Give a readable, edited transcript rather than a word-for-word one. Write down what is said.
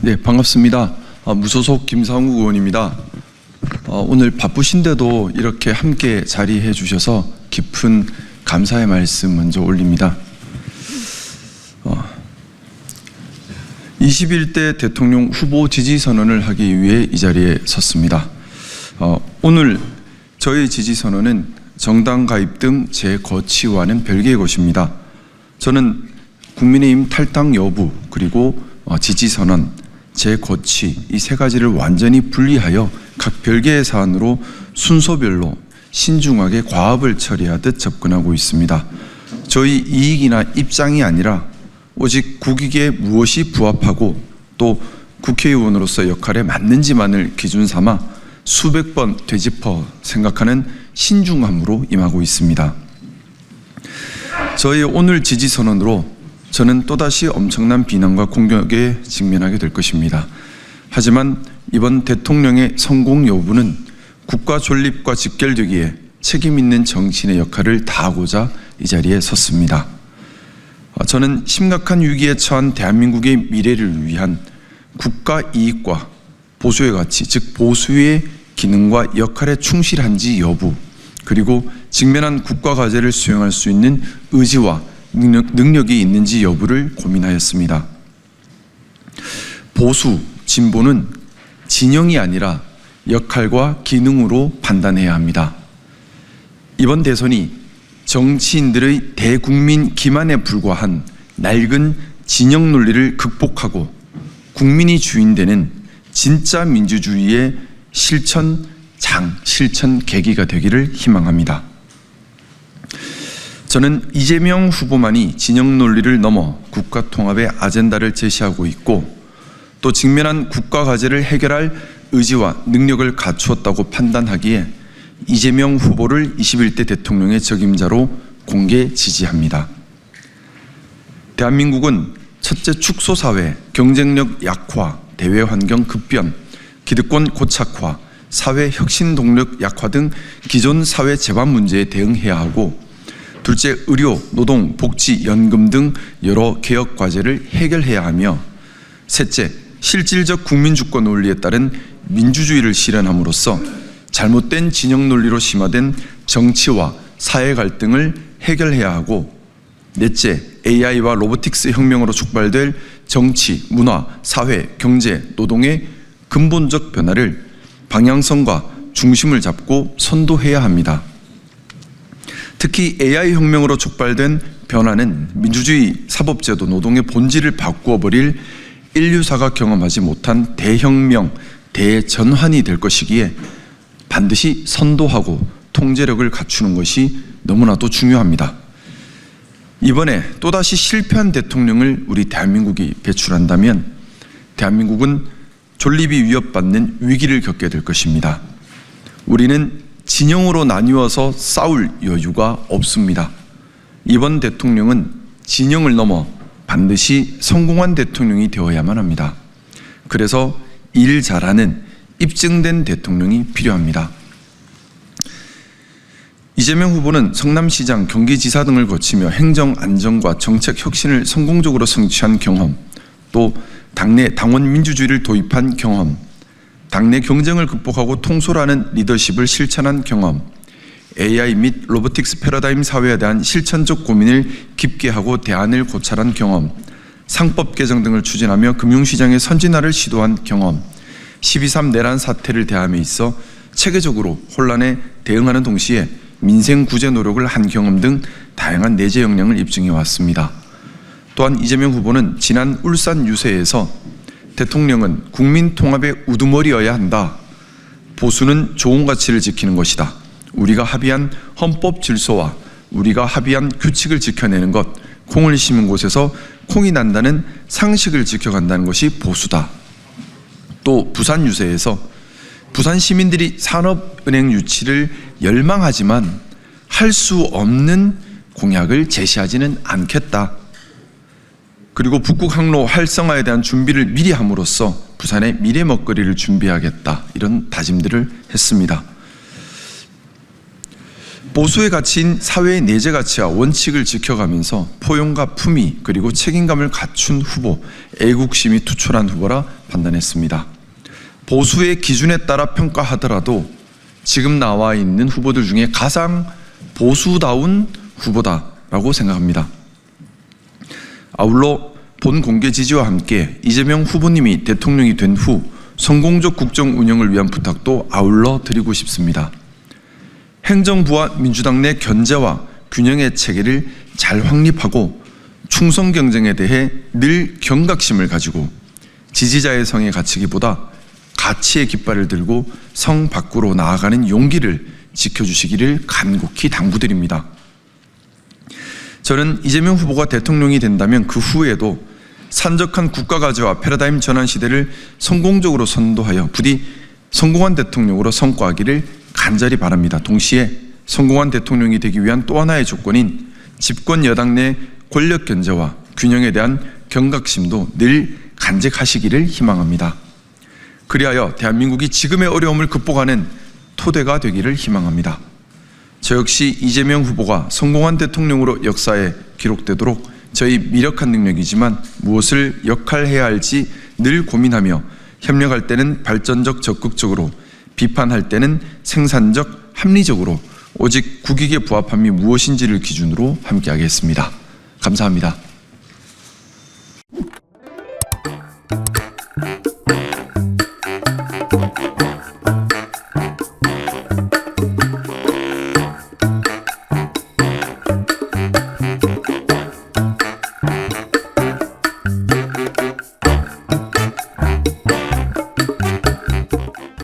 네, 반갑습니다. 무소속 김상욱 의원입니다. 오늘 바쁘신데도 이렇게 함께 자리해 주셔서 깊은 감사의 말씀 먼저 올립니다. 21대 대통령 후보 지지 선언을 하기 위해 이 자리에 섰습니다. 오늘 저의 지지 선언은 정당 가입 등 제 거취와는 별개의 것입니다. 저는 국민의힘 탈당 여부 그리고 지지 선언, 제 거취 이 세 가지를 완전히 분리하여 각 별개의 사안으로 순서별로 신중하게 과업을 처리하듯 접근하고 있습니다. 저희 이익이나 입장이 아니라 오직 국익에 무엇이 부합하고 또 국회의원으로서 역할에 맞는지만을 기준 삼아 수백 번 되짚어 생각하는 신중함으로 임하고 있습니다. 저의 오늘 지지 선언으로 저는 또다시 엄청난 비난과 공격에 직면하게 될 것입니다. 하지만 이번 대통령의 성공 여부는 국가 존립과 직결되기에 책임 있는 정치인의 역할을 다하고자 이 자리에 섰습니다. 저는 심각한 위기에 처한 대한민국의 미래를 위한 국가 이익과 보수의 가치, 즉 보수의 기능과 역할에 충실한지 여부, 그리고 직면한 국가 과제를 수행할 수 있는 의지와 능력이 있는지 여부를 고민하였습니다. 보수, 진보는 진영이 아니라 역할과 기능으로 판단해야 합니다. 이번 대선이 정치인들의 대국민 기만에 불과한 낡은 진영 논리를 극복하고 국민이 주인되는 진짜 민주주의의 실천 계기가 되기를 희망합니다. 저는 이재명 후보만이 진영 논리를 넘어 국가 통합의 아젠다를 제시하고 있고 또 직면한 국가 과제를 해결할 의지와 능력을 갖추었다고 판단하기에 이재명 후보를 21대 대통령의 적임자로 공개 지지합니다. 대한민국은 첫째 축소사회, 경쟁력 약화, 대외환경 급변, 기득권 고착화, 사회 혁신 동력 약화 등 기존 사회 재반 문제에 대응해야 하고 둘째 의료, 노동, 복지, 연금 등 여러 개혁 과제를 해결해야 하며 셋째 실질적 국민주권 논리에 따른 민주주의를 실현함으로써 잘못된 진영 논리로 심화된 정치와 사회 갈등을 해결해야 하고 넷째 AI와 로보틱스 혁명으로 촉발될 정치, 문화, 사회, 경제, 노동의 근본적 변화를 방향성과 중심을 잡고 선도해야 합니다. 특히 AI 혁명으로 촉발된 변화는 민주주의, 사법제도, 노동의 본질을 바꾸어 버릴 인류사가 경험하지 못한 대혁명, 대전환이 될 것이기에 반드시 선도하고 통제력을 갖추는 것이 너무나도 중요합니다. 이번에 또다시 실패한 대통령을 우리 대한민국이 배출한다면 대한민국은 존립이 위협받는 위기를 겪게 될 것입니다. 우리는 진영으로 나뉘어서 싸울 여유가 없습니다. 이번 대통령은 진영을 넘어 반드시 성공한 대통령이 되어야만 합니다. 그래서 일 잘하는 입증된 대통령이 필요합니다. 이재명 후보는 성남시장, 경기지사 등을 거치며 행정 안정과 정책 혁신을 성공적으로 성취한 경험, 또 당내 당원 민주주의를 도입한 경험, 당내 경쟁을 극복하고 통솔하는 리더십을 실천한 경험, AI 및 로보틱스 패러다임 사회에 대한 실천적 고민을 깊게 하고 대안을 고찰한 경험, 상법 개정 등을 추진하며 금융시장의 선진화를 시도한 경험, 12.3 내란 사태를 대함에 있어 체계적으로 혼란에 대응하는 동시에 민생 구제 노력을 한 경험 등 다양한 내재 역량을 입증해 왔습니다. 또한 이재명 후보는 지난 울산 유세에서 대통령은 국민 통합의 우두머리여야 한다. 보수는 좋은 가치를 지키는 것이다. 우리가 합의한 헌법 질서와 우리가 합의한 규칙을 지켜내는 것, 콩을 심은 곳에서 콩이 난다는 상식을 지켜간다는 것이 보수다. 또 부산 유세에서 부산 시민들이 산업은행 유치를 열망하지만 할 수 없는 공약을 제시하지는 않겠다. 그리고 북극 항로 활성화에 대한 준비를 미리 함으로써 부산의 미래 먹거리를 준비하겠다. 이런 다짐들을 했습니다. 보수의 가치인 사회의 내재 가치와 원칙을 지켜가면서 포용과 품위 그리고 책임감을 갖춘 후보, 애국심이 투철한 후보라 판단했습니다. 보수의 기준에 따라 평가하더라도 지금 나와 있는 후보들 중에 가장 보수다운 후보다라고 생각합니다. 아울러 본 공개 지지와 함께 이재명 후보님이 대통령이 된 후 성공적 국정 운영을 위한 부탁도 아울러 드리고 싶습니다. 행정부와 민주당 내 견제와 균형의 체계를 잘 확립하고 충성 경쟁에 대해 늘 경각심을 가지고 지지자의 성에 갇히기보다 가치의 깃발을 들고 성 밖으로 나아가는 용기를 지켜주시기를 간곡히 당부드립니다. 저는 이재명 후보가 대통령이 된다면 그 후에도 산적한 국가과제와 패러다임 전환 시대를 성공적으로 선도하여 부디 성공한 대통령으로 성과하기를 간절히 바랍니다. 동시에 성공한 대통령이 되기 위한 또 하나의 조건인 집권 여당 내 권력 견제와 균형에 대한 경각심도 늘 간직하시기를 희망합니다. 그리하여 대한민국이 지금의 어려움을 극복하는 토대가 되기를 희망합니다. 저 역시 이재명 후보가 성공한 대통령으로 역사에 기록되도록 저희 미력한 능력이지만 무엇을 역할해야 할지 늘 고민하며 협력할 때는 발전적 적극적으로, 비판할 때는 생산적 합리적으로 오직 국익에 부합함이 무엇인지를 기준으로 함께하겠습니다. 감사합니다.